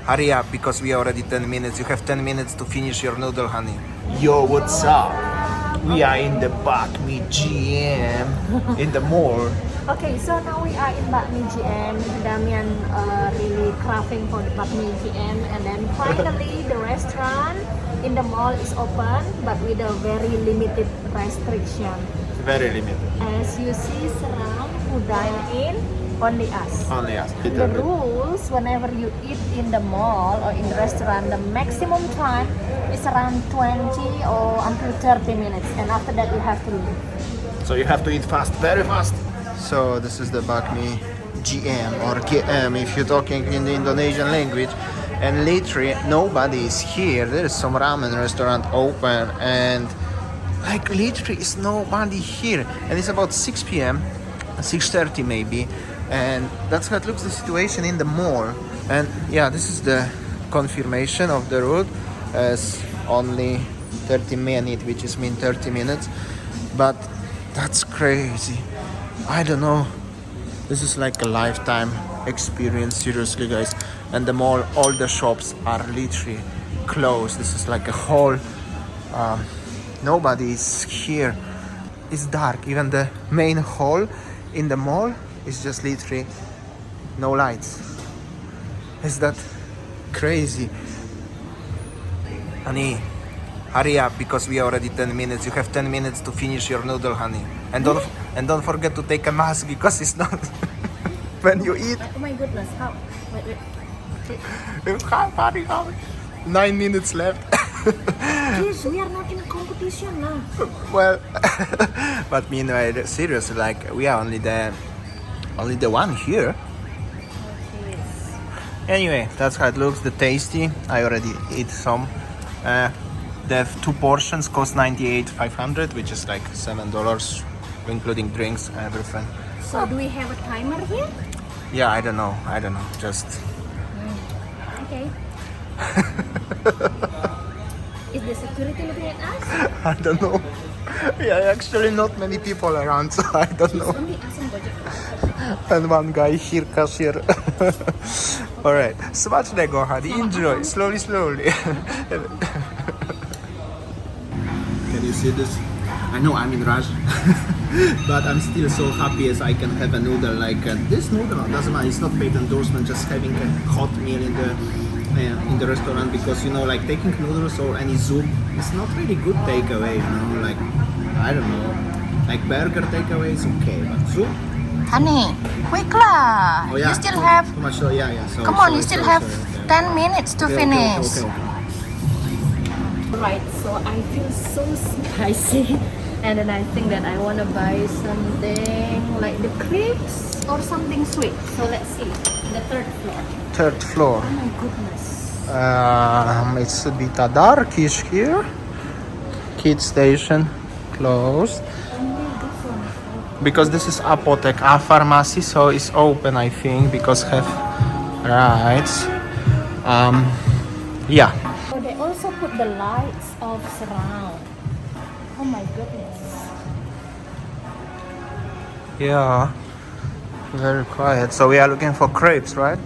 hurry up because we are already 10 minutes. You have 10 minutes to finish your noodle, honey. Yo, what's up? We are in the Bakmi GM in the mall. Okay, so now we are in Bakmi GM. Damian really craving for the Bakmi GM, and then finally the restaurant in the mall is open, but with a very limited restriction. Very limited. As you see, surround who dine in, only us. Only us. The rules, whenever you eat in the mall or in the restaurant, the maximum time is around 20 or until 30 minutes, and after that you have to leave. So you have to eat fast, very fast. So this is the Bakmi GM or GM if you're talking in the Indonesian language. And literally nobody is here. There is some ramen restaurant open and like literally is nobody here. And it's about 6 p.m. 6:30 maybe. And that's how it looks the situation in the mall. And yeah, this is the confirmation of the route as only 30 minutes, which is mean 30 minutes. But that's crazy. I don't know. This is like a lifetime experience, seriously, guys. And the mall, all the shops are literally closed. This is like a whole. Nobody is here. It's dark. Even the main hall in the mall is just literally no lights. Is that crazy? Honey, hurry up because we are already 10 minutes. You have 10 minutes to finish your noodle, honey. And don't forget to take a mask because it's not when you eat. Oh my goodness, how? Wait. Hurry. 9 minutes left. Please, we are not in competition now. Well, but meanwhile, seriously, like we are only the one here. Anyway, that's how it looks. The tasty. I already ate some. The 2 portions cost $98,500, which is like $7, including drinks, everything. So do we have a timer here? Yeah, I don't know. Just. Okay. Is the security looking at us? I don't know. Yeah, actually not many people around, so I don't know. Only us and Gojek. And one guy here, cashier. Alright, smacznego, honey. Enjoy. Slowly. Can you see this? I know I'm in rush, but I'm still so happy as I can have a noodle like this noodle. Doesn't matter. It's not paid endorsement. Just having a hot meal in the restaurant because like taking noodles or any soup is not really good takeaway. Like I don't know, like burger takeaway is okay, but soup. Honey, quick lah. Oh, yeah. You still have. Too much. So yeah. So, Come on, you still have 10 minutes to finish. Okay. Right, so I feel so spicy, and then I think that I want to buy something like the crepes or something sweet. So let's see, the third floor. Third floor. Oh my goodness. It's a bit darkish here. Kids station closed. Because this is apotek, a pharmacy, so it's open, I think, because have rights. Yeah. So they also put the lights of surround. Oh my goodness. Yeah. Very quiet. So we are looking for crepes, right?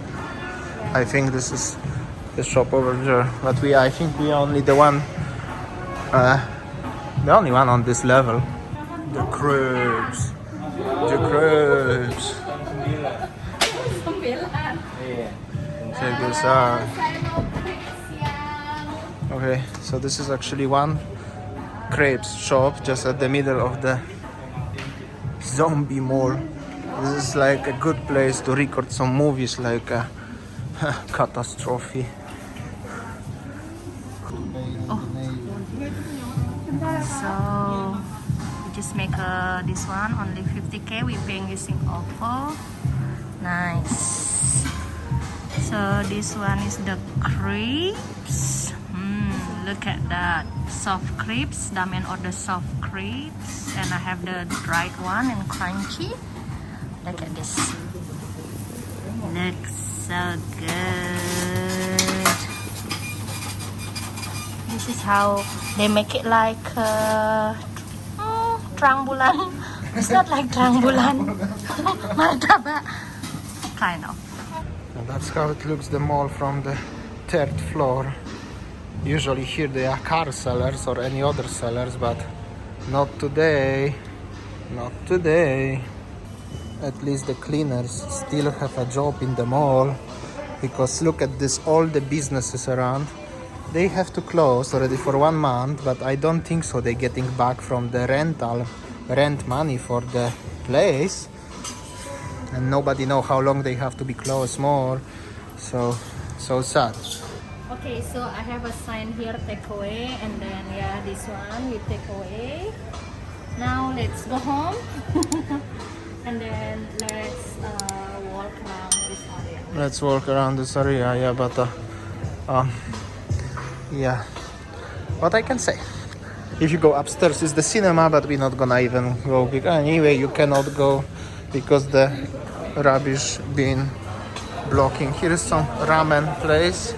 I think this is the shop over there. But I think we are only the only one on this level. The crepes. Check this out. Okay, so this is actually one crepes shop just at the middle of the zombie mall. This is like a good place to record some movies like Catastrophe. So we just make this one only 50k. We paying using Oppo. Nice. So this one is the crepes. Look at that, soft crepes. Damian ordered soft crepes, and I have the dried one and crunchy. Look at this. Looks so good. This is how they make it like terang bulan. It's not like terang bulan. Martabak. Kind of. And that's how it looks, the mall from the third floor. Usually here they are car sellers or any other sellers, but not today. Not today. At least the cleaners still have a job in the mall, because look at this, all the businesses around, they have to close already for 1 month, but I don't think so they're getting back from the rent money for the place, and nobody know how long they have to be closed more. So sad. Okay, so I have a sign here, takeaway, and then yeah, this one with takeaway. Now let's go home and then let's walk around this area. Let's walk around this area, yeah, but yeah, what I can say, if you go upstairs is the cinema, but we're not gonna even go, because anyway you cannot go because the rubbish bin blocking. Here is some ramen place.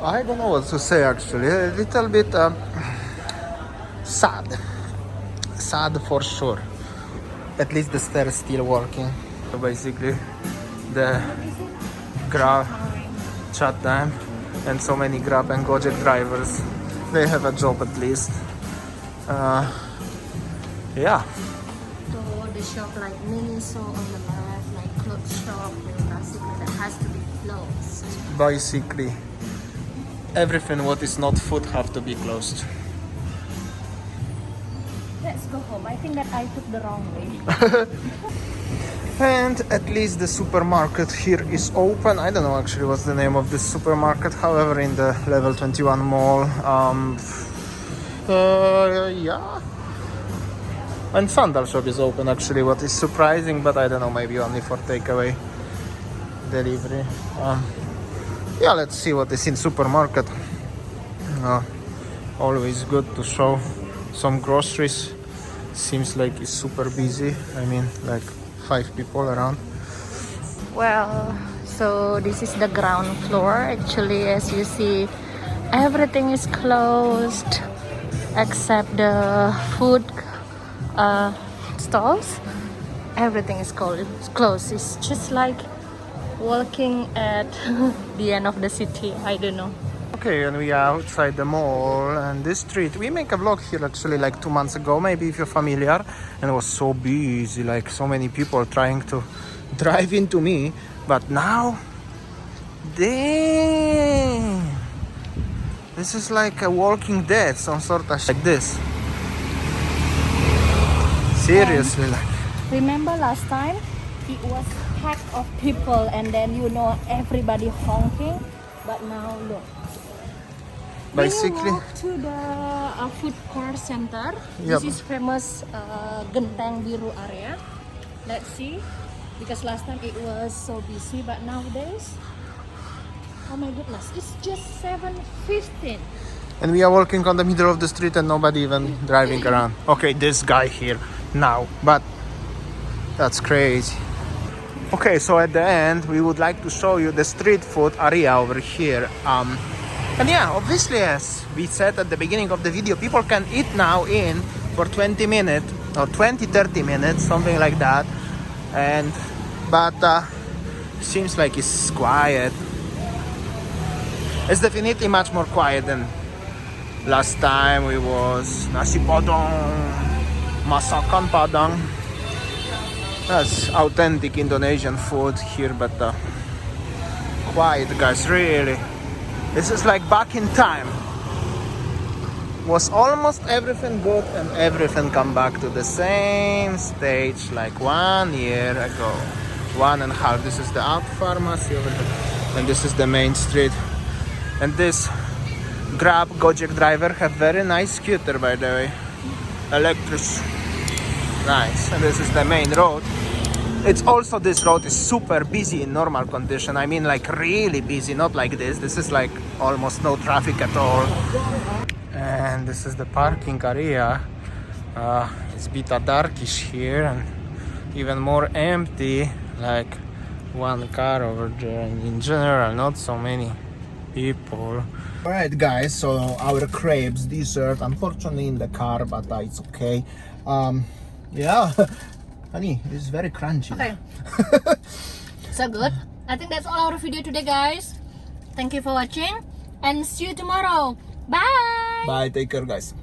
I don't know what to say actually. A little bit sad for sure. At least the stairs still working. So basically the Grab chat time, and so many Grab and Gojek drivers, they have a job at least. Yeah. So the shop like Miniso on the left, like clothes shop, basically that has to be closed. Basically everything what is not food have to be closed. Let's go home. I think that I took the wrong way. And at least the supermarket here is open. I don't know actually what's the name of this supermarket, however in the level 21 mall. Yeah, and sandal shop is open actually, what is surprising, but I don't know, maybe only for takeaway delivery. Yeah, let's see what is in supermarket. Always good to show some groceries. Seems like it's super busy. I mean, like 5 people around. Well, so this is the ground floor. Actually, as you see, everything is closed except the food stalls. Everything is closed. It's just like walking at the end of the city. I don't know. Okay, and we are outside the mall, and this street, we make a vlog here actually like 2 months ago, maybe if you're familiar, and it was so busy, like so many people trying to drive into me, but now, damn, this is like a Walking Dead, some sort of like this. Seriously, like. Remember last time it was packed of people, and then everybody honking, but now look. Basically, we walk to the food court center. Yep. This is famous Genteng Biru area. Let's see, because last time it was so busy, but nowadays, oh my goodness, it's just 7:15. and we are walking on the middle of the street and nobody even driving around. Okay, this guy here now, but that's crazy. Okay, so at the end we would like to show you the street food area over here. And yeah, obviously, as we said at the beginning of the video, people can eat now in for 20 minutes or 20-30 minutes, something like that. But seems like it's quiet. It's definitely much more quiet than last time. We was nasi padang, masakan padang. That's authentic Indonesian food here, but quiet, guys, really. This is like back in time. Was almost everything good and everything come back to the same stage like 1 year ago. 1.5. This is the out pharmacy over there. And this is the main street. And this Grab Gojek driver have very nice scooter, by the way. Electric. Nice. And this is the main road. It's also, this road is super busy in normal condition. I mean, like really busy, not like this. This is like almost no traffic at all. And this is the parking area. It's a bit darkish here and even more empty, like one car over there, and in general not so many people. Alright guys, so our crepes dessert, unfortunately in the car, but it's okay. Yeah. Honey, it's very crunchy. Okay. So good. I think that's all our video today, guys. Thank you for watching and see you tomorrow. Bye. Bye. Take care, guys.